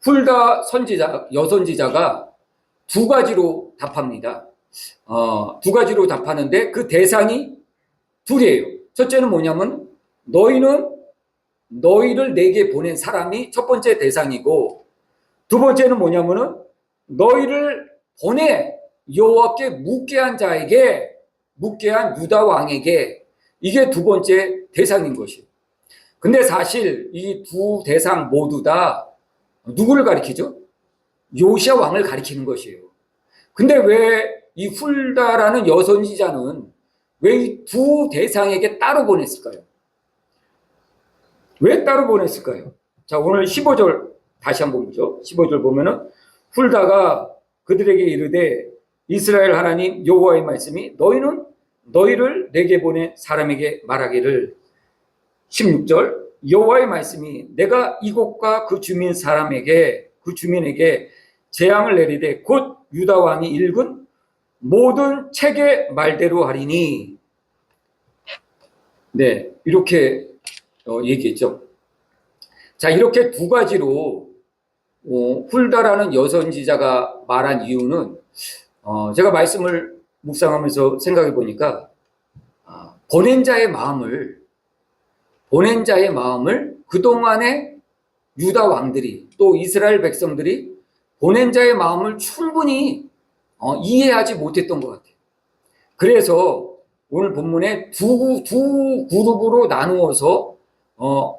훌다 여선지자가 두 가지로 답합니다. 두 가지로 답하는데 그 대상이 둘이에요. 첫째는 뭐냐면 너희를 내게 보낸 사람이 첫 번째 대상이고, 두 번째는 뭐냐면은 너희를 보내 여호와께 묻게 한 자에게, 묻게 한 유다 왕에게, 이게 두 번째 대상인 것이에요. 근데 사실 이 두 대상 모두 다 누구를 가리키죠? 요시야 왕을 가리키는 것이에요. 근데 왜 이 훌다라는 여선지자는 왜 이 두 대상에게 따로 보냈을까요? 왜 따로 보냈을까요? 자, 오늘 15절 다시 한번 보죠. 15절 보면은 훌다가 그들에게 이르되 이스라엘 하나님 여호와의 말씀이 너희를 내게 보낸 사람에게 말하기를, 16절 여호와의 말씀이 내가 이곳과 그 주민에게 재앙을 내리되 곧 유다 왕이 읽은 모든 책의 말대로 하리니. 네, 이렇게 얘기했죠. 자, 이렇게 두 가지로 훌다라는 여선지자가 말한 이유는 제가 말씀을 묵상하면서 생각해 보니까 보낸 자의 마음을 그동안의 유다 왕들이, 또 이스라엘 백성들이 보낸 자의 마음을 충분히 이해하지 못했던 것 같아요. 그래서 오늘 본문에 두 그룹으로 나누어서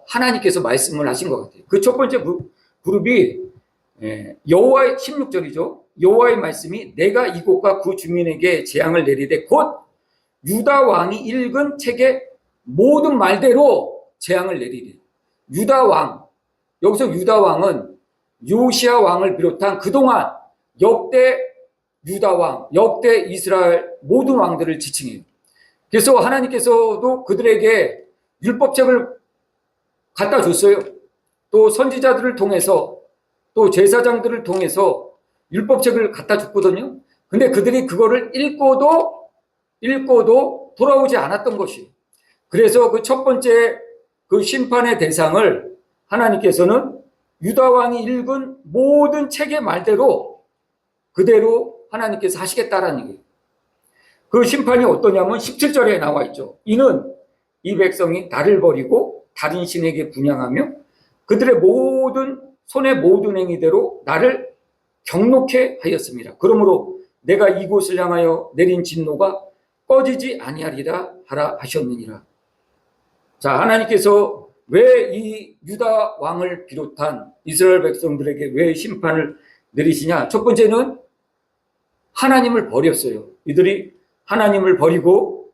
하나님께서 말씀을 하신 것 같아요. 그 첫 번째 그룹이 여호와의 16절이죠. 여호와의 말씀이 내가 이곳과 그 주민에게 재앙을 내리되 곧 유다 왕이 읽은 책의 모든 말대로 재앙을 내리되. 유다 왕, 여기서 유다 왕은 요시야 왕을 비롯한 그동안 역대 유다 왕, 역대 이스라엘 모든 왕들을 지칭해요. 그래서 하나님께서도 그들에게 율법책을 갖다 줬어요. 또 선지자들을 통해서, 또 제사장들을 통해서 율법책을 갖다 줬거든요. 근데 그들이 그거를 읽고도 돌아오지 않았던 것이에요. 그래서 그 첫 번째 그 심판의 대상을 하나님께서는 유다 왕이 읽은 모든 책의 말대로 그대로 하나님께서 하시겠다라는 얘기예요. 그 심판이 어떠냐면 17절에 나와 있죠. 이는 이 백성이 나를 버리고 다른 신에게 분향하며 그들의 손의 모든 행위대로 나를 경록해 하였습니다. 그러므로 내가 이곳을 향하여 내린 진노가 꺼지지 아니하리라 하라 하셨느니라. 자, 하나님께서 왜 이 유다 왕을 비롯한 이스라엘 백성들에게 왜 심판을 내리시냐? 첫 번째는 하나님을 버렸어요. 이들이 하나님을 버리고,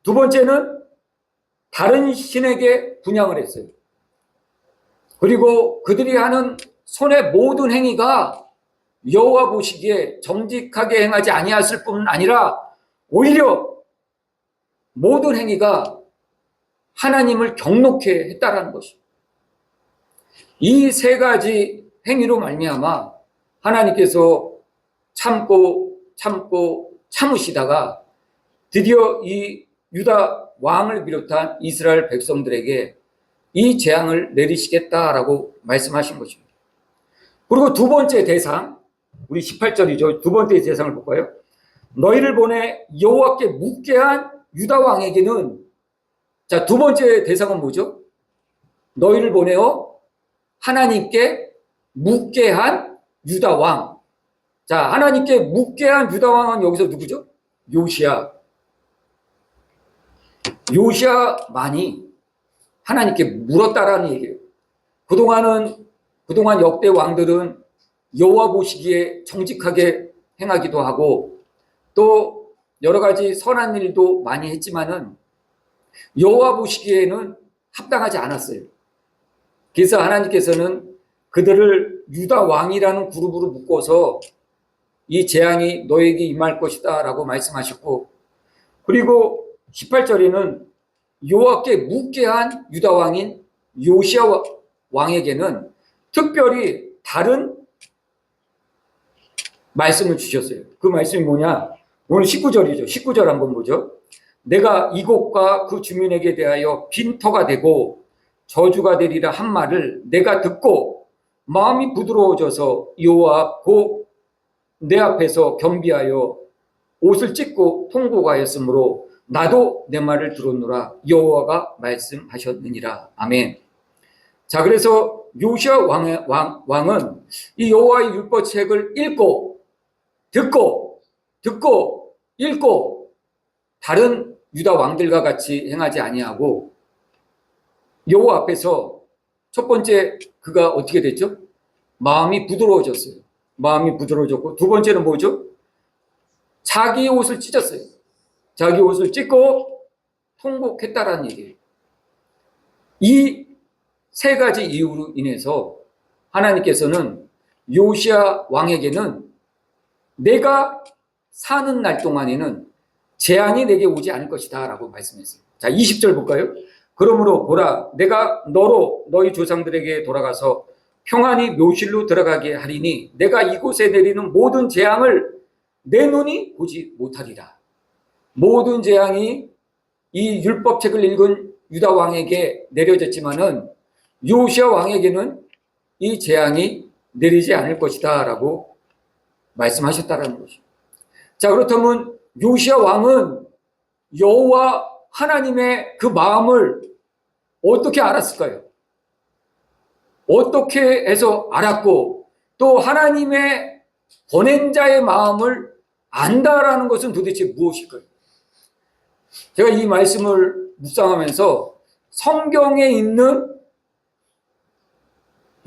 두 번째는 다른 신에게 분향을 했어요. 그리고 그들이 하는 손의 모든 행위가 여호와 보시기에 정직하게 행하지 아니했을 뿐 아니라 오히려 모든 행위가 하나님을 경록해 했다라는 것입니다. 이 세 가지 행위로 말미암아 하나님께서 참으시다가 드디어 이 유다 왕을 비롯한 이스라엘 백성들에게 이 재앙을 내리시겠다라고 말씀하신 것입니다. 그리고 두 번째 대상, 우리 18절이죠. 두 번째 대상을 볼까요? 너희를 보내 여호와께 묻게 한 유다 왕에게는, 자, 두 번째 대상은 뭐죠? 너희를 보내어 하나님께 묻게 한 유다 왕. 자, 하나님께 묻게 한 유다 왕은 여기서 누구죠? 요시야만이 하나님께 물었다라는 얘기예요. 그동안 역대 왕들은 여호와 보시기에 정직하게 행하기도 하고 또 여러 가지 선한 일도 많이 했지만은 여호와 보시기에는 합당하지 않았어요. 그래서 하나님께서는 그들을 유다 왕이라는 그룹으로 묶어서 이 재앙이 너에게 임할 것이다 라고 말씀하셨고, 그리고 18절에는 여호와께 묻게 한 유다 왕인 요시야 왕에게는 특별히 다른 말씀을 주셨어요. 그 말씀이 뭐냐? 오늘 19절이죠. 19절 한번 보죠. 내가 이곳과 그 주민에게 대하여 빈터가 되고 저주가 되리라 한 말을 내가 듣고 마음이 부드러워져서 여호와 곧 내 앞에서 겸비하여 옷을 찢고 통곡하였으므로 나도 내 말을 들었노라. 여호와가 말씀하셨느니라. 아멘. 자, 그래서 요시야 왕은 이 여호와의 율법책을 읽고 듣고 읽고 다른 유다 왕들과 같이 행하지 아니하고 여호와 앞에서 첫 번째 그가 어떻게 됐죠? 마음이 부드러워졌어요. 마음이 부드러워졌고, 두 번째는 뭐죠? 자기 옷을 찢었어요. 자기 옷을 찢고 통곡했다라는 얘기예요. 이 세 가지 이유로 인해서 하나님께서는 요시야 왕에게는 내가 사는 날 동안에는 재앙이 내게 오지 않을 것이다 라고 말씀했어요. 자, 20절 볼까요? 그러므로 보라, 내가 너로 너희 조상들에게 돌아가서 평안히 묘실로 들어가게 하리니 내가 이곳에 내리는 모든 재앙을 내 눈이 보지 못하리라. 모든 재앙이 이 율법책을 읽은 유다 왕에게 내려졌지만은 요시야 왕에게는 이 재앙이 내리지 않을 것이다 라고 말씀하셨다라는 것이죠. 자, 그렇다면 요시야 왕은 여호와 하나님의 그 마음을 어떻게 알았을까요? 어떻게 해서 알았고 또 하나님의 보낸 자의 마음을 안다라는 것은 도대체 무엇일까요? 제가 이 말씀을 묵상하면서 성경에 있는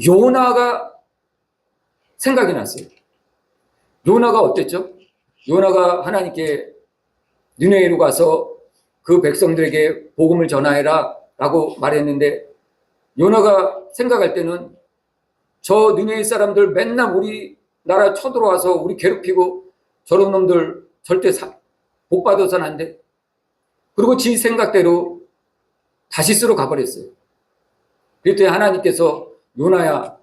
요나가 생각이 났어요. 요나가 어땠죠? 요나가 하나님께 니느웨로 가서 그 백성들에게 복음을 전하해라 라고 말했는데 요나가 생각할 때는 저 니느웨 사람들 맨날 우리나라 쳐들어와서 우리 괴롭히고 저런 놈들 절대 복 받아서는 안 돼. 그리고 지 생각대로 다시스로 가버렸어요. 그랬더니 하나님께서 요나야,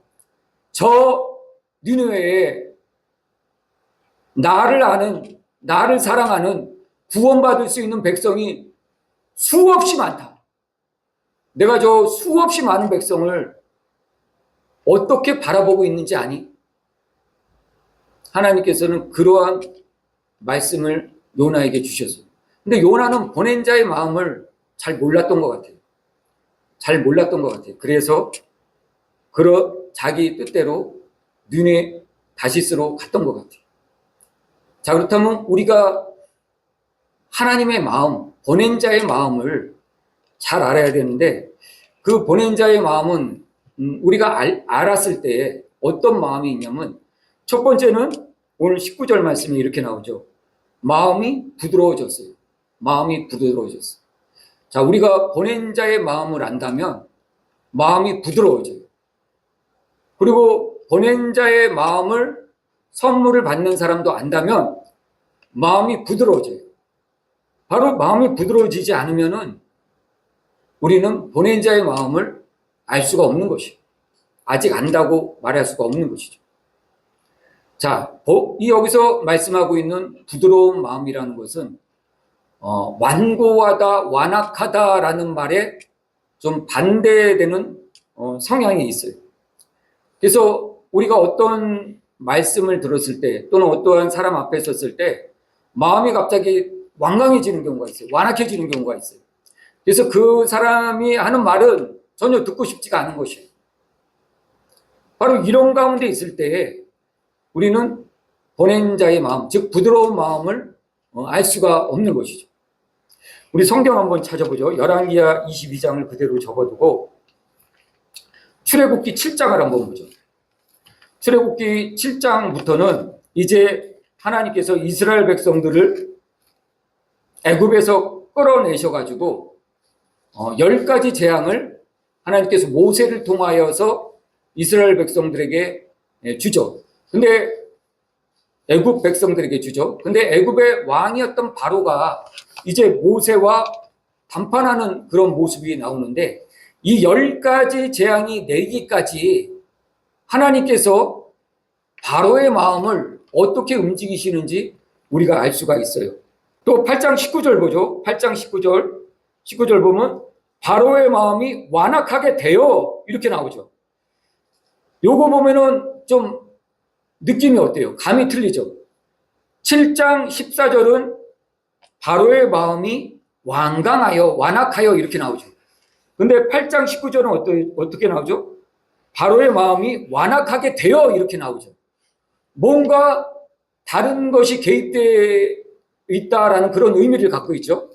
저 니느웨에 나를 아는, 나를 사랑하는 구원받을 수 있는 백성이 수없이 많다. 내가 저 수없이 많은 백성을 어떻게 바라보고 있는지 아니? 하나님께서는 그러한 말씀을 요나에게 주셨어요. 근데 요나는 보낸 자의 마음을 잘 몰랐던 것 같아요. 잘 몰랐던 것 같아요. 그래서 자기 뜻대로 니느웨 다시스로 갔던 것 같아요. 자, 그렇다면 우리가 하나님의 마음, 보낸 자의 마음을 잘 알아야 되는데 그 보낸 자의 마음은 우리가 알았을 때 어떤 마음이 있냐면 첫 번째는 오늘 19절 말씀이 이렇게 나오죠. 마음이 부드러워졌어요. 마음이 부드러워졌어요. 자, 우리가 보낸 자의 마음을 안다면 마음이 부드러워져요. 그리고 보낸 자의 마음을 선물을 받는 사람도 안다면 마음이 부드러워져요. 바로 마음이 부드러워지지 않으면은 우리는 보낸 자의 마음을 알 수가 없는 것이에요. 아직 안다고 말할 수가 없는 것이죠. 자, 여기서 말씀하고 있는 부드러운 마음이라는 것은 완고하다, 완악하다라는 말에 좀 반대되는 성향이 있어요. 그래서 우리가 어떤 말씀을 들었을 때 또는 어떠한 사람 앞에 섰을 때 마음이 갑자기 완강해지는 경우가 있어요. 완악해지는 경우가 있어요. 그래서 그 사람이 하는 말은 전혀 듣고 싶지가 않은 것이에요. 바로 이런 가운데 있을 때 우리는 보낸 자의 마음, 즉 부드러운 마음을 알 수가 없는 것이죠. 우리 성경 한번 찾아보죠. 열왕기하 22장을 그대로 접어두고 출애굽기 7장을 한번 보죠. 출애굽기 7장부터는 이제 하나님께서 이스라엘 백성들을 애굽에서 끌어내셔가지고 10가지 재앙을 하나님께서 모세를 통하여서 이스라엘 백성들에게 주죠. 근데 애굽 백성들에게 주죠. 근데 애굽의 왕이었던 바로가 이제 모세와 담판하는 그런 모습이 나오는데 이 10가지 재앙이 내리기까지 하나님께서 바로의 마음을 어떻게 움직이시는지 우리가 알 수가 있어요. 또 8장 19절 보죠. 8장 19절 보면 바로의 마음이 완악하게 되어 이렇게 나오죠. 요거 보면은 좀 느낌이 어때요? 감이 틀리죠? 7장 14절은 바로의 마음이 완강하여 완악하여 이렇게 나오죠. 근데 8장 19절은 어떻게 나오죠? 바로의 마음이 완악하게 되어 이렇게 나오죠. 뭔가 다른 것이 개입되어 있다라는 그런 의미를 갖고 있죠.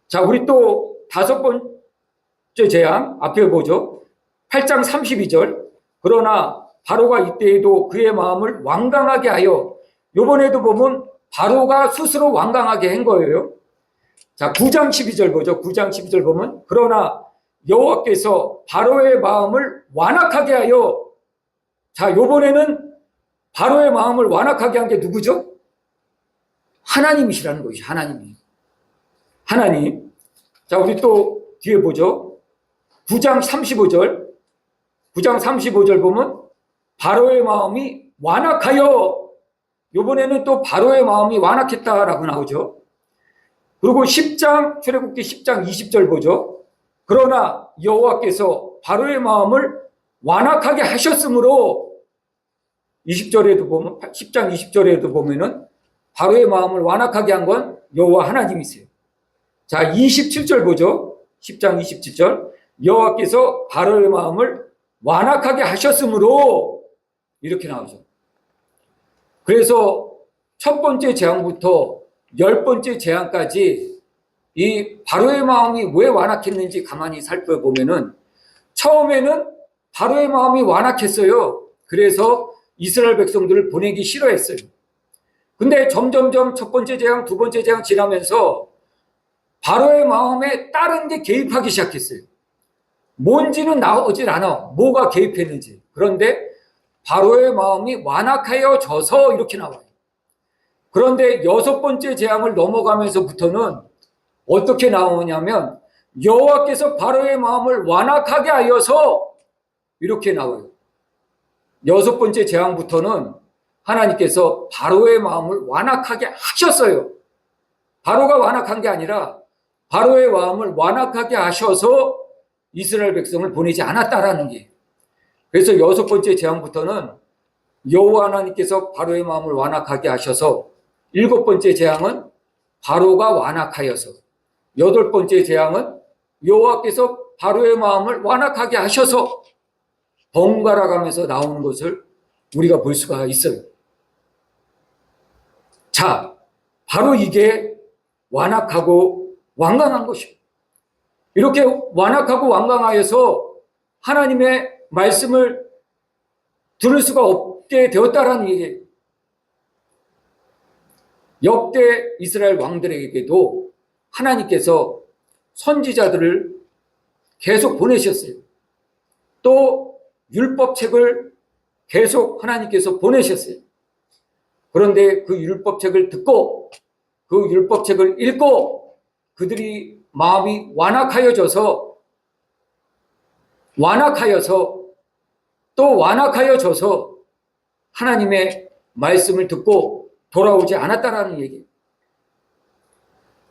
자, 우리 또 5번째 재앙 앞에 보죠. 8장 32절. 그러나 바로가 이때에도 그의 마음을 완강하게 하여, 요번에도 보면 바로가 스스로 완강하게 한 거예요. 자, 9장 12절 보죠. 9장 12절 보면 그러나 여호와께서 바로의 마음을 완악하게 하여, 자, 요번에는 바로의 마음을 완악하게 한 게 누구죠? 하나님이시라는 것이죠. 하나님이. 하나님. 자, 우리 또 뒤에 보죠. 9장 35절. 9장 35절 보면 바로의 마음이 완악하여, 요번에는 또 바로의 마음이 완악했다라고 나오죠. 그리고 10장, 출애굽기 10장 20절 보죠. 그러나 여호와께서 바로의 마음을 완악하게 하셨으므로, 20절에도 보면, 10장 20절에도 보면은 바로의 마음을 완악하게 한 건 여호와 하나님이세요. 자, 27절 보죠. 10장 27절. 여호와께서 바로의 마음을 완악하게 하셨으므로 이렇게 나오죠. 그래서 첫 번째 재앙부터 10번째 재앙까지 이 바로의 마음이 왜 완악했는지 가만히 살펴보면은, 처음에는 바로의 마음이 완악했어요. 그래서 이스라엘 백성들을 보내기 싫어했어요. 근데 점점점 첫 번째 재앙, 두 번째 재앙 지나면서 바로의 마음에 다른 게 개입하기 시작했어요. 뭔지는 나오질 않아. 뭐가 개입했는지. 그런데 바로의 마음이 완악하여져서 이렇게 나와요. 그런데 6번째 재앙을 넘어가면서부터는 어떻게 나오냐면 여호와께서 바로의 마음을 완악하게 하여서 이렇게 나와요. 6번째 재앙부터는 하나님께서 바로의 마음을 완악하게 하셨어요. 바로가 완악한 게 아니라 바로의 마음을 완악하게 하셔서 이스라엘 백성을 보내지 않았다라는 게. 그래서 6번째 재앙부터는 여호와 하나님께서 바로의 마음을 완악하게 하셔서, 7번째 재앙은 바로가 완악하여서, 8번째 재앙은 여호와께서 바로의 마음을 완악하게 하셔서 번갈아 가면서 나오는 것을 우리가 볼 수가 있어요. 자, 바로 이게 완악하고 완강한 것이에요. 이렇게 완악하고 완강하여서 하나님의 말씀을 들을 수가 없게 되었다라는 얘기예요. 역대 이스라엘 왕들에게도 하나님께서 선지자들을 계속 보내셨어요. 또 율법책을 계속 하나님께서 보내셨어요. 그런데 그 율법책을 듣고 그 율법책을 읽고 그들이 마음이 완악하여져서 또 완악하여져서 하나님의 말씀을 듣고 돌아오지 않았다라는 얘기예요.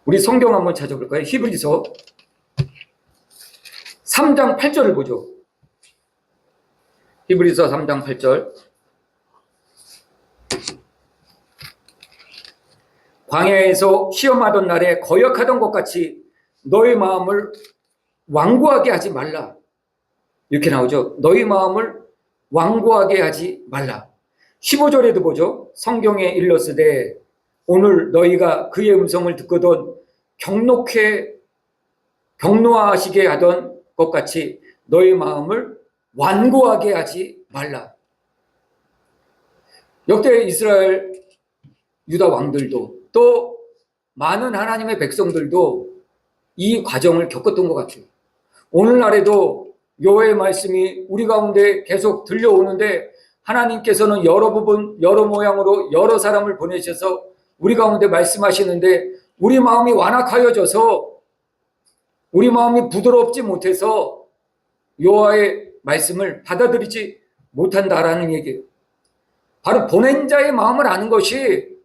우리 성경 한번 찾아볼까요? 히브리서 3장 8절을 보죠. 히브리서 3장 8절. 광야에서 시험하던 날에 거역하던 것 같이 너의 마음을 완고하게 하지 말라. 이렇게 나오죠. 너희 마음을 완고하게 하지 말라. 15절에도 보죠. 성경에 일렀으되 오늘 너희가 그의 음성을 듣거든 경노하시게 하던 것 같이 너희 마음을 완고하게 하지 말라. 역대 이스라엘 유다 왕들도 또 많은 하나님의 백성들도 이 과정을 겪었던 것 같아요. 오늘날에도 여호와의 말씀이 우리 가운데 계속 들려오는데 하나님께서는 여러 부분, 여러 모양으로 여러 사람을 보내셔서 우리 가운데 말씀하시는데 우리 마음이 완악하여져서 우리 마음이 부드럽지 못해서 여호와의 말씀을 받아들이지 못한다라는 얘기예요. 바로 보낸 자의 마음을 아는 것이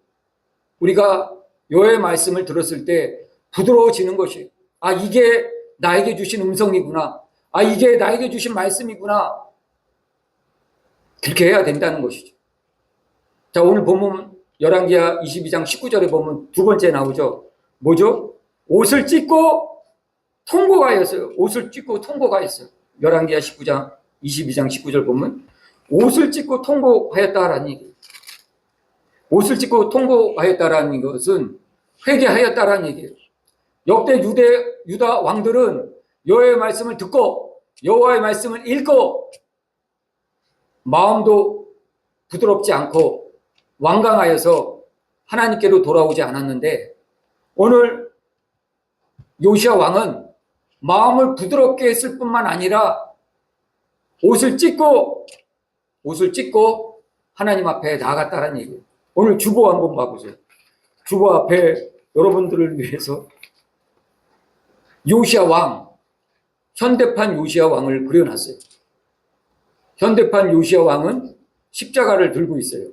우리가 여호와의 말씀을 들었을 때 부드러워지는 것이, 아, 이게 나에게 주신 음성이구나. 아, 이게 나에게 주신 말씀이구나. 그렇게 해야 된다는 것이죠. 자, 오늘 보면 열왕기하 22장 19절에 보면 두 번째 나오죠. 뭐죠? 옷을 찢고 통고가였어요. 옷을 찢고 통고가였어요. 열왕기하 22장 19절 보면 옷을 찢고 통고하였다라는 얘기예요. 옷을 찢고 통고하였다라는 것은 회개하였다라는 얘기예요. 역대 유다 왕들은 여호와의 말씀을 듣고 여호와의 말씀을 읽고 마음도 부드럽지 않고 완강하여서 하나님께로 돌아오지 않았는데, 오늘 요시야 왕은 마음을 부드럽게 했을 뿐만 아니라 옷을 찢고 하나님 앞에 나아갔다는 얘기예요. 오늘 주보 한번 봐보세요. 주보 앞에 여러분들을 위해서 요시야 왕, 현대판 요시야 왕을 그려놨어요. 현대판 요시야 왕은 십자가를 들고 있어요.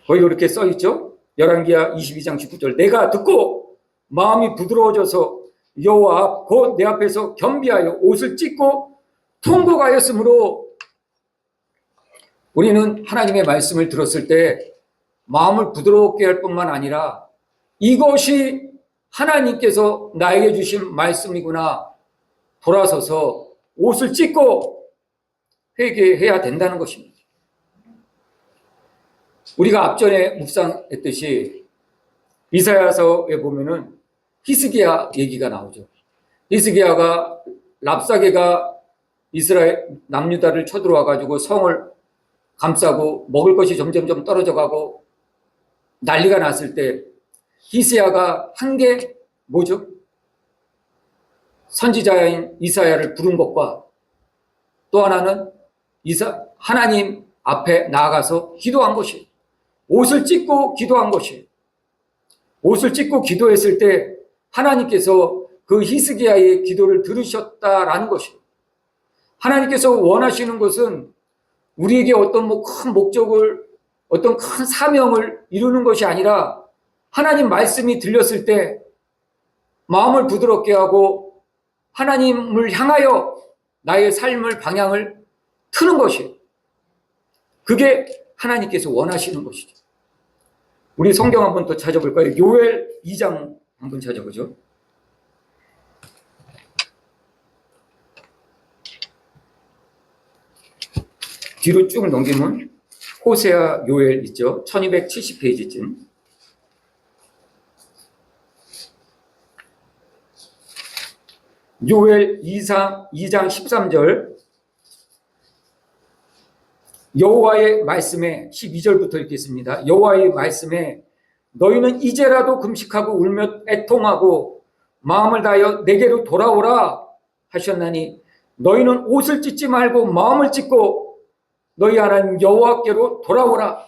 거기 이렇게 써있죠. 열왕기하 22장 19절, 내가 듣고 마음이 부드러워져서 여호와 앞 곧 내 앞에서 겸비하여 옷을 찢고 통곡하였으므로, 우리는 하나님의 말씀을 들었을 때 마음을 부드럽게 할 뿐만 아니라 이것이 하나님께서 나에게 주신 말씀이구나, 돌아서서 옷을 찢고 회개해야 된다는 것입니다. 우리가 앞전에 묵상했듯이 이사야서에 보면은 히스기야 얘기가 나오죠. 히스기야가 랍사게가 이스라엘 남유다를 쳐들어와 가지고 성을 감싸고 먹을 것이 점점점 떨어져 가고 난리가 났을 때 히스기야가 한 게 뭐죠? 선지자인 이사야를 부른 것과 또 하나는 하나님 앞에 나아가서 기도한 것이, 옷을 찢고 기도한 것이, 옷을 찢고 기도했을 때 하나님께서 그 히스기야의 기도를 들으셨다라는 것이, 하나님께서 원하시는 것은 우리에게 어떤 큰 목적을, 어떤 큰 사명을 이루는 것이 아니라 하나님 말씀이 들렸을 때 마음을 부드럽게 하고 하나님을 향하여 나의 삶을 방향을 트는 것이, 그게 하나님께서 원하시는 것이죠. 우리 성경 한번 또 찾아볼까요? 요엘 2장 한번 찾아보죠. 뒤로 쭉 넘기면 호세아, 요엘 있죠. 1270페이지쯤. 요엘 2장 13절, 여호와의 말씀에 12절부터 읽겠습니다. 여호와의 말씀에 너희는 이제라도 금식하고 울며 애통하고 마음을 다하여 내게로 돌아오라 하셨나니, 너희는 옷을 찢지 말고 마음을 찢고 너희 하나님 여호와께로 돌아오라.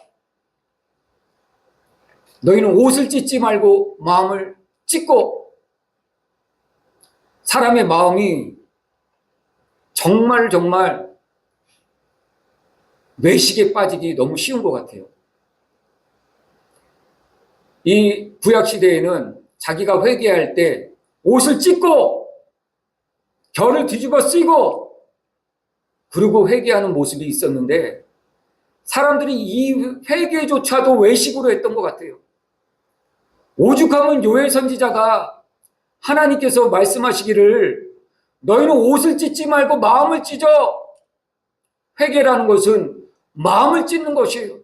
너희는 옷을 찢지 말고 마음을 찢고, 사람의 마음이 정말 외식에 빠지기 너무 쉬운 것 같아요. 이 구약시대에는 자기가 회개할 때 옷을 찢고 결을 뒤집어 쓰고 그리고 회개하는 모습이 있었는데, 사람들이 이 회개조차도 외식으로 했던 것 같아요. 오죽하면 요엘 선지자가 하나님께서 말씀하시기를 너희는 옷을 찢지 말고 마음을 찢어. 회개라는 것은 마음을 찢는 것이에요.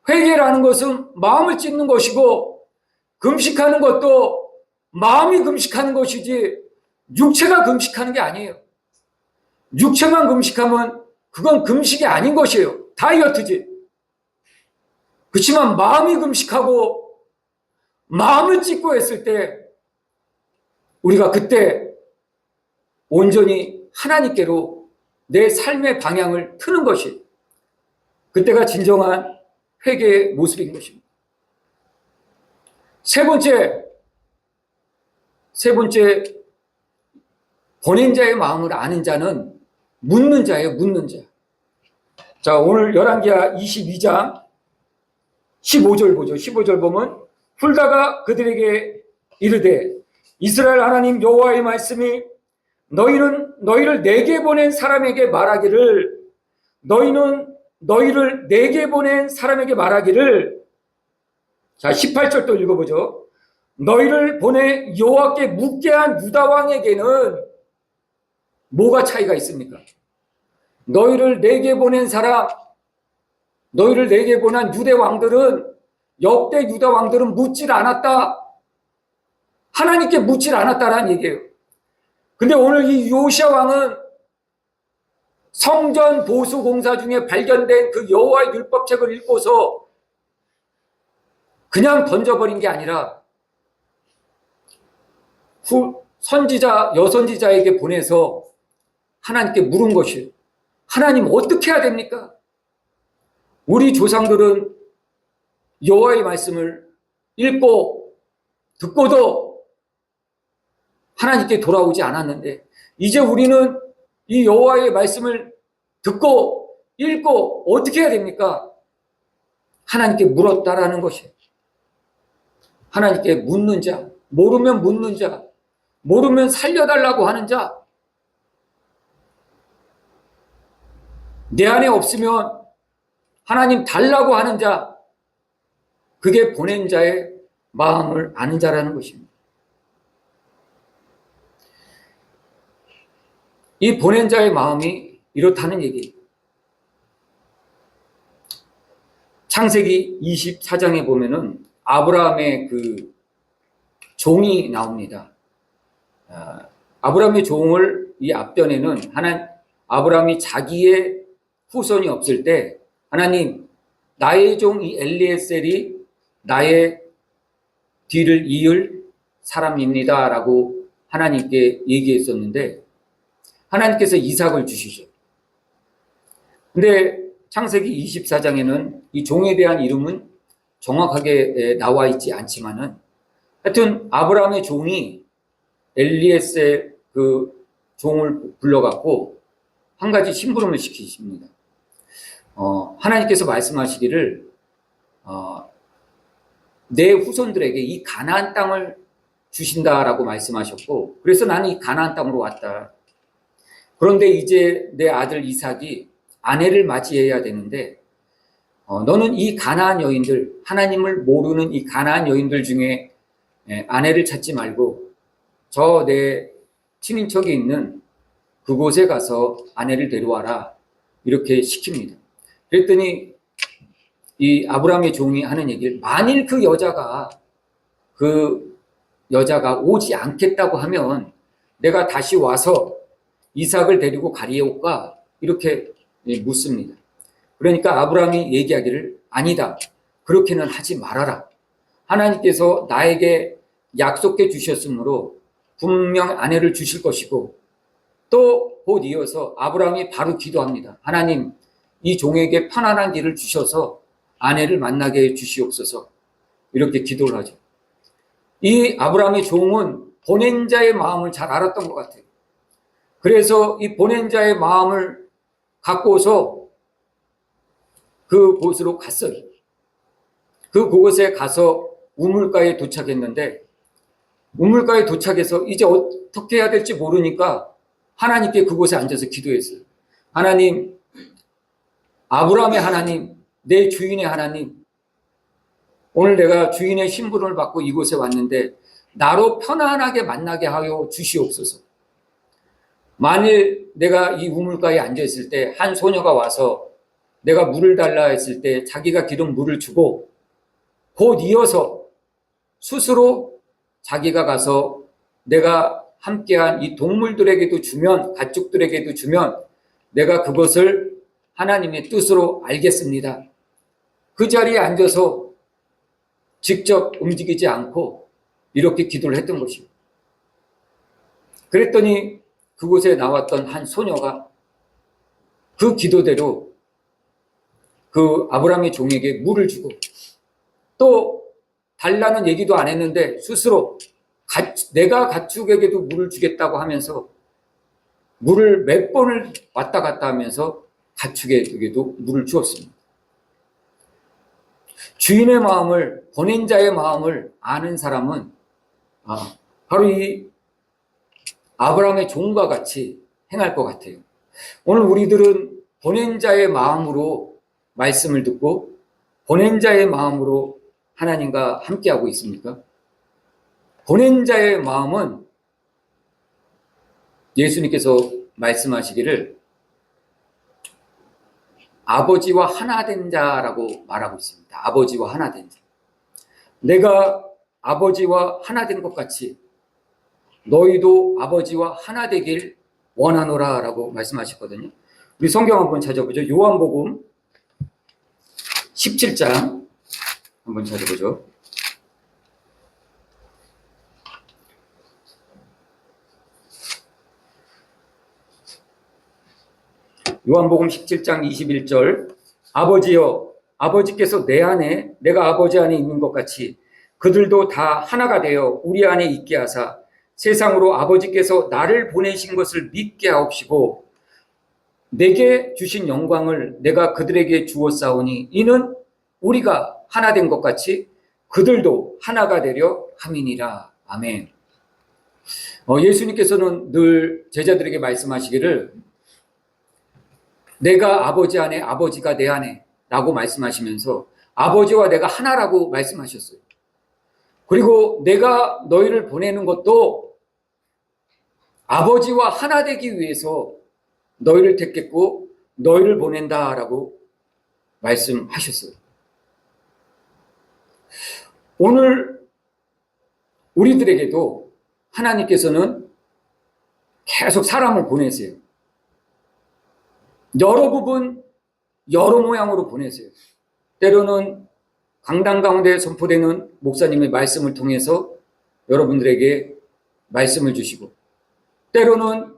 회개라는 것은 마음을 찢는 것이고, 금식하는 것도 마음이 금식하는 것이지 육체가 금식하는 게 아니에요. 육체만 금식하면 그건 금식이 아닌 것이에요. 다이어트지. 그렇지만 마음이 금식하고 마음을 찢고 했을 때 우리가 그때 온전히 하나님께로 내 삶의 방향을 트는 것이, 그때가 진정한 회개의 모습인 것입니다. 세 번째, 보낸 자의 마음을 아는 자는 묻는 자예요. 묻는 자. 자, 오늘 열왕기하 22장 15절 보죠. 15절 보면 훌다가 그들에게 이르되 이스라엘 하나님 여호와의 말씀이 너희를 내게 보낸 사람에게 말하기를 너희는 너희를 내게 보낸 사람에게 말하기를, 자 18절 또 읽어보죠. 너희를 보내 여호와께 묻게 한 유다 왕에게는 뭐가 차이가 있습니까? 너희를 내게 보낸 사람, 너희를 내게 보낸 유대 왕들은, 역대 유다 왕들은 묻질 않았다. 하나님께 묻질 않았다라는 얘기예요. 근데 오늘 이 요시야 왕은 성전 보수 공사 중에 발견된 그 여호와의 율법책을 읽고서 그냥 던져버린 게 아니라 선지자, 여선지자에게 보내서 하나님께 물은 것이에요. 하나님 어떻게 해야 됩니까? 우리 조상들은 여호와의 말씀을 읽고 듣고도 하나님께 돌아오지 않았는데, 이제 우리는 이 여호와의 말씀을 듣고 읽고 어떻게 해야 됩니까? 하나님께 물었다라는 것이에요. 하나님께 묻는 자, 모르면 묻는 자, 모르면 살려달라고 하는 자, 내 안에 없으면 하나님 달라고 하는 자, 그게 보낸 자의 마음을 아는 자라는 것입니다. 이 보낸 자의 마음이 이렇다는 얘기예요. 창세기 24장에 보면은 아브라함의 그 종이 나옵니다. 아브라함의 종을, 이 앞전에는 아브라함이 자기의 후손이 없을 때 하나님, 나의 종 이 엘리에셀이 나의 뒤를 이을 사람입니다 라고 하나님께 얘기했었는데, 하나님께서 이삭을 주시죠. 근데 창세기 24장에는 이 종에 대한 이름은 정확하게 나와 있지 않지만은, 하여튼 아브라함의 종이 엘리에셀 그 종을 불러갖고 한 가지 심부름을 시키십니다. 하나님께서 말씀하시기를, 내 후손들에게 이 가나안 땅을 주신다라고 말씀하셨고, 그래서 나는 이 가나안 땅으로 왔다. 그런데 이제 내 아들 이삭이 아내를 맞이해야 되는데, 너는 이 가나안 여인들, 하나님을 모르는 이 가나안 여인들 중에 아내를 찾지 말고 저 내 친인척이 있는 그곳에 가서 아내를 데려와라, 이렇게 시킵니다. 그랬더니 이 아브라함의 종이 하는 얘기를, 만일 그 여자가 오지 않겠다고 하면 내가 다시 와서 이삭을 데리고 가리올까, 이렇게 묻습니다. 그러니까 아브라함이 얘기하기를, 아니다, 그렇게는 하지 말아라. 하나님께서 나에게 약속해 주셨으므로 분명 아내를 주실 것이고, 또 곧 이어서 아브라함이 바로 기도합니다. 하나님, 이 종에게 편안한 길을 주셔서 아내를 만나게 해 주시옵소서, 이렇게 기도를 하죠. 이 아브라함의 종은 보낸 자의 마음을 잘 알았던 것 같아요. 그래서 이 보낸 자의 마음을 갖고서 그곳으로 갔어요. 그곳에 가서 우물가에 도착했는데, 우물가에 도착해서 이제 어떻게 해야 될지 모르니까 하나님께 그곳에 앉아서 기도했어요. 하나님, 아브라함의 하나님, 내 주인의 하나님, 오늘 내가 주인의 심부름을 받고 이곳에 왔는데 나로 편안하게 만나게 하여 주시옵소서. 만일 내가 이 우물가에 앉아있을 때 한 소녀가 와서 내가 물을 달라 했을 때 자기가 기름 물을 주고, 곧 이어서 스스로 자기가 가서 내가 함께한 이 동물들에게도 주면, 가축들에게도 주면 내가 그것을 하나님의 뜻으로 알겠습니다. 그 자리에 앉아서 직접 움직이지 않고 이렇게 기도를 했던 것입니다. 그랬더니 그곳에 나왔던 한 소녀가 그 기도대로 그 아브라함의 종에게 물을 주고, 또 달라는 얘기도 안 했는데 스스로 내가 가축에게도 물을 주겠다고 하면서 물을 몇 번을 왔다 갔다 하면서 가축에게도 물을 주었습니다. 주인의 마음을, 보낸 자의 마음을 아는 사람은 바로 이 아브라함의 종과 같이 행할 것 같아요. 오늘 우리들은 보낸 자의 마음으로 말씀을 듣고 보낸 자의 마음으로 하나님과 함께하고 있습니까? 보낸 자의 마음은 예수님께서 말씀하시기를 아버지와 하나 된 자라고 말하고 있습니다. 아버지와 하나 된 자. 내가 아버지와 하나 된 것 같이 너희도 아버지와 하나 되길 원하노라 라고 말씀하셨거든요. 우리 성경 한번 찾아보죠. 요한복음 17장 한번 찾아보죠. 요한복음 17장 21절 아버지여 아버지께서 내 안에 내가 아버지 안에 있는 것 같이 그들도 다 하나가 되어 우리 안에 있게 하사 세상으로 아버지께서 나를 보내신 것을 믿게 하옵시고 내게 주신 영광을 내가 그들에게 주었사오니 이는 우리가 하나 된 것 같이 그들도 하나가 되려 함이니라. 아멘. 예수님께서는 늘 제자들에게 말씀하시기를 내가 아버지 안에 아버지가 내 안에 라고 말씀하시면서 아버지와 내가 하나라고 말씀하셨어요. 그리고 내가 너희를 보내는 것도 아버지와 하나 되기 위해서 너희를 택했고 너희를 보낸다라고 말씀하셨어요. 오늘 우리들에게도 하나님께서는 계속 사람을 보내세요. 여러 부분, 여러 모양으로 보내세요. 때로는 강단 가운데 선포되는 목사님의 말씀을 통해서 여러분들에게 말씀을 주시고, 때로는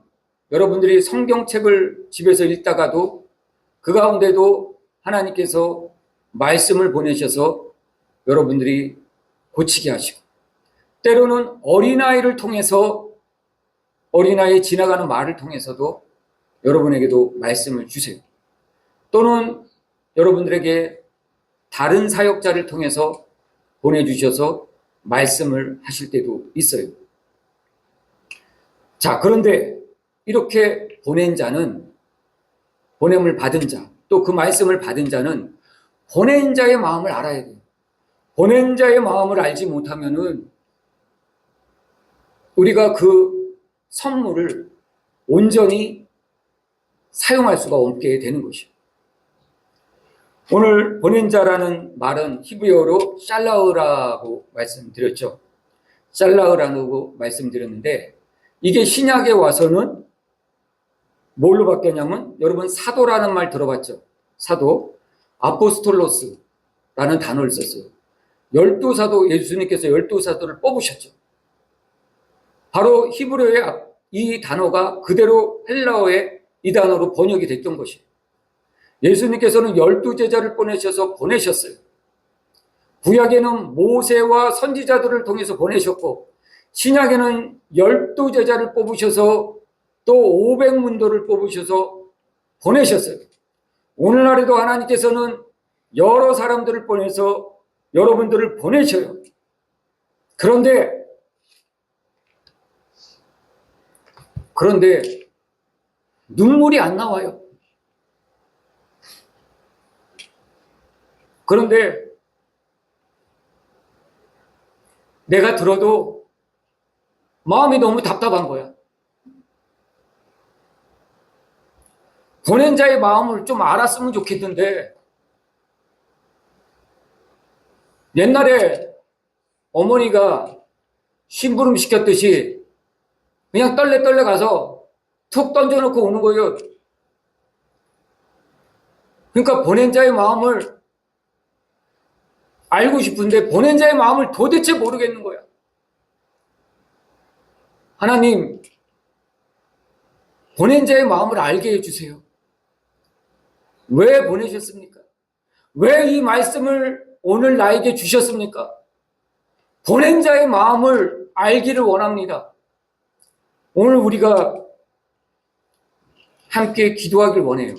여러분들이 성경책을 집에서 읽다가도 그 가운데도 하나님께서 말씀을 보내셔서 여러분들이 고치게 하시고, 때로는 어린아이를 통해서 어린아이 지나가는 말을 통해서도 여러분에게도 말씀을 주세요. 또는 여러분들에게 다른 사역자를 통해서 보내주셔서 말씀을 하실 때도 있어요. 자, 그런데 이렇게 보낸 자는, 보냄을 받은 자, 또 그 말씀을 받은 자는 보낸 자의 마음을 알아야 돼요. 보낸 자의 마음을 알지 못하면은 우리가 그 선물을 온전히 사용할 수가 없게 되는 것이에요. 오늘 보낸 자라는 말은 히브리어로 샬라흐라고 말씀드렸죠. 샬라흐라고 말씀드렸는데 이게 신약에 와서는 뭘로 바뀌었냐면 여러분 사도라는 말 들어봤죠? 사도, 아포스톨로스라는 단어를 썼어요. 12사도, 예수님께서 12사도를 뽑으셨죠. 바로 히브리어의 이 단어가 그대로 헬라어의 이 단어로 번역이 됐던 것이에요. 예수님께서는 12제자를 보내셨어요. 구약에는 모세와 선지자들을 통해서 보내셨고 신약에는 12제자를 뽑으셔서 또 500문도를 뽑으셔서 보내셨어요. 오늘날에도 하나님께서는 여러 사람들을 보내서 여러분들을 보내셔요. 그런데 눈물이 안 나와요. 그런데 내가 들어도 마음이 너무 답답한 거야. 보낸 자의 마음을 좀 알았으면 좋겠는데 옛날에 어머니가 심부름 시켰듯이 그냥 떨레 가서 툭 던져놓고 오는 거예요. 그러니까 보낸 자의 마음을 알고 싶은데 보낸 자의 마음을 도대체 모르겠는 거야. 하나님, 보낸 자의 마음을 알게 해주세요. 왜 보내셨습니까? 왜 이 말씀을 오늘 나에게 주셨습니까? 보낸 자의 마음을 알기를 원합니다. 오늘 우리가 함께 기도하길 원해요.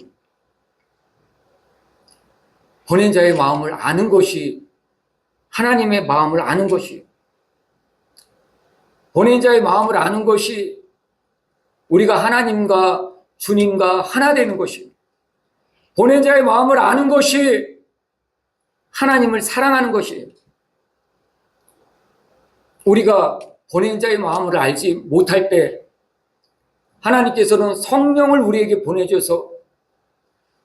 보낸 자의 마음을 아는 것이 하나님의 마음을 아는 것이, 보낸 자의 마음을 아는 것이 우리가 하나님과 주님과 하나 되는 것입니다. 보낸 자의 마음을 아는 것이 하나님을 사랑하는 것이에요. 우리가 보낸 자의 마음을 알지 못할 때 하나님께서는 성령을 우리에게 보내줘서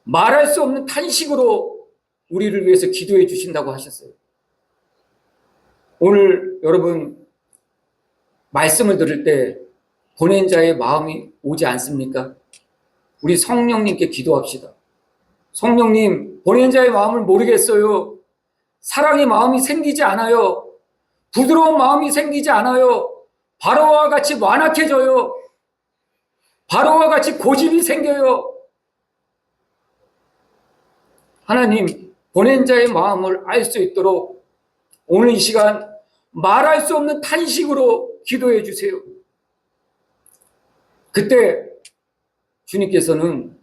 말할 수 없는 탄식으로 우리를 위해서 기도해 주신다고 하셨어요. 오늘 여러분 말씀을 들을 때 보낸 자의 마음이 오지 않습니까? 우리 성령님께 기도합시다. 성령님, 보낸 자의 마음을 모르겠어요. 사랑의 마음이 생기지 않아요. 부드러운 마음이 생기지 않아요. 바로와 같이 완악해져요. 바로와 같이 고집이 생겨요. 하나님, 보낸 자의 마음을 알 수 있도록 오늘 이 시간 말할 수 없는 탄식으로 기도해 주세요. 그때 주님께서는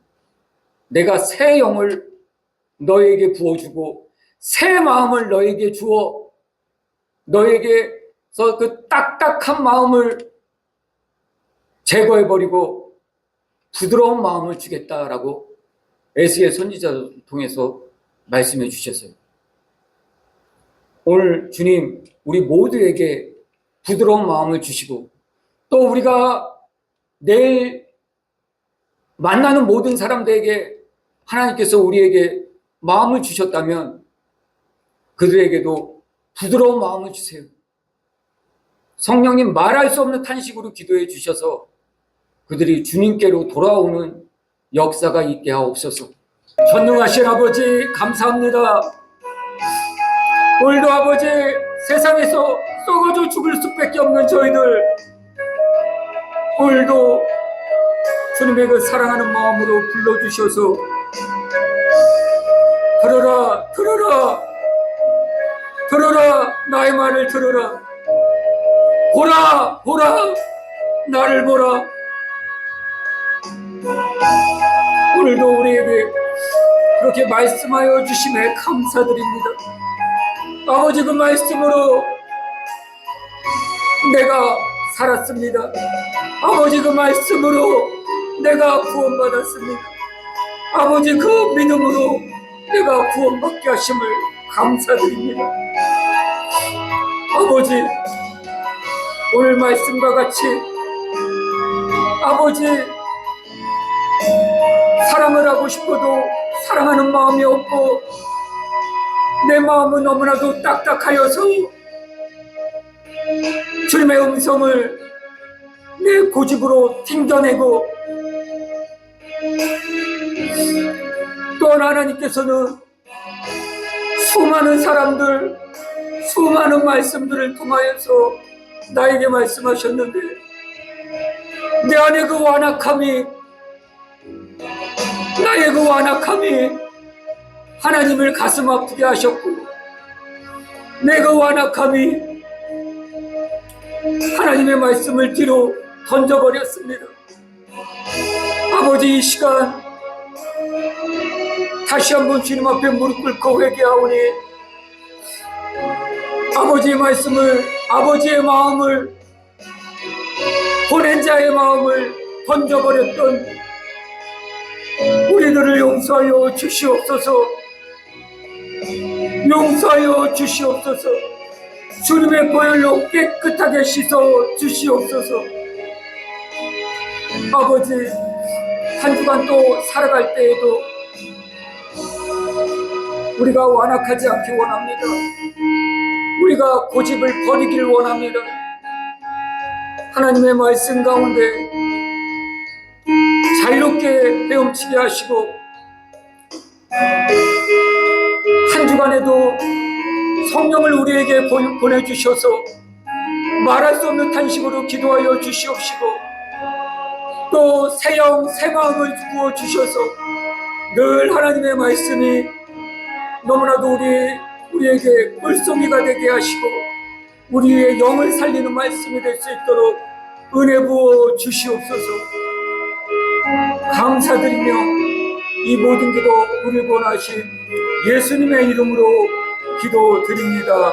내가 새 영을 너에게 부어주고 새 마음을 너에게 주어 너에게서 그 딱딱한 마음을 제거해버리고 부드러운 마음을 주겠다라고 에스겔 선지자를 통해서 말씀해 주셨어요. 오늘 주님 우리 모두에게 부드러운 마음을 주시고 또 우리가 내일 만나는 모든 사람들에게 하나님께서 우리에게 마음을 주셨다면 그들에게도 부드러운 마음을 주세요. 성령님 말할 수 없는 탄식으로 기도해 주셔서 그들이 주님께로 돌아오는 역사가 있게 하옵소서. 전능하신 아버지 감사합니다. 오늘도 아버지 세상에서 썩어져 죽을 수밖에 없는 저희들 오늘도 주님의 그 사랑하는 마음으로 불러주셔서 들어라 들어라 들어라 나의 말을 들어라 보라 보라 나를 보라. 오늘도 우리에게 그렇게 말씀하여 주심에 감사드립니다. 아버지 그 말씀으로 내가 살았습니다. 아버지 그 말씀으로 내가 구원받았습니다. 아버지 그 믿음으로 내가 구원받게 하심을 감사드립니다. 아버지 오늘 말씀과 같이 아버지 사랑을 하고 싶어도 사랑하는 마음이 없고 내 마음은 너무나도 딱딱하여서 주님의 음성을 내 고집으로 튕겨내고 또한 하나님께서는 수많은 사람들 수많은 말씀들을 통하여서 나에게 말씀하셨는데 내 안에 그 완악함이 나의 그 완악함이 하나님을 가슴 아프게 하셨고 내 그 완악함이 하나님의 말씀을 뒤로 던져버렸습니다. 아버지 이 시간 다시 한번 주님 앞에 무릎 꿇고 회개하오니 아버지의 말씀을 아버지의 마음을 보낸 자의 마음을 던져버렸던 우리들을 용서하여 주시옵소서. 용서하여 주시옵소서. 주님의 보혈로 깨끗하게 씻어 주시옵소서. 아버지 한 주간 또 살아갈 때에도 우리가 완악하지 않기 원합니다. 우리가 고집을 버리길 원합니다. 하나님의 말씀 가운데 자유롭게 헤엄치게 하시고 한 주간에도 성령을 우리에게 보내주셔서 말할 수 없는 탄식으로 기도하여 주시옵시고 또 새 영 새 마음을 부어주셔서 늘 하나님의 말씀이 너무나도 우리에게 물송이가 되게 하시고 우리의 영을 살리는 말씀이 될 수 있도록 은혜 부어 주시옵소서. 감사드리며 이 모든 기도 우리 원하신 예수님의 이름으로 기도드립니다.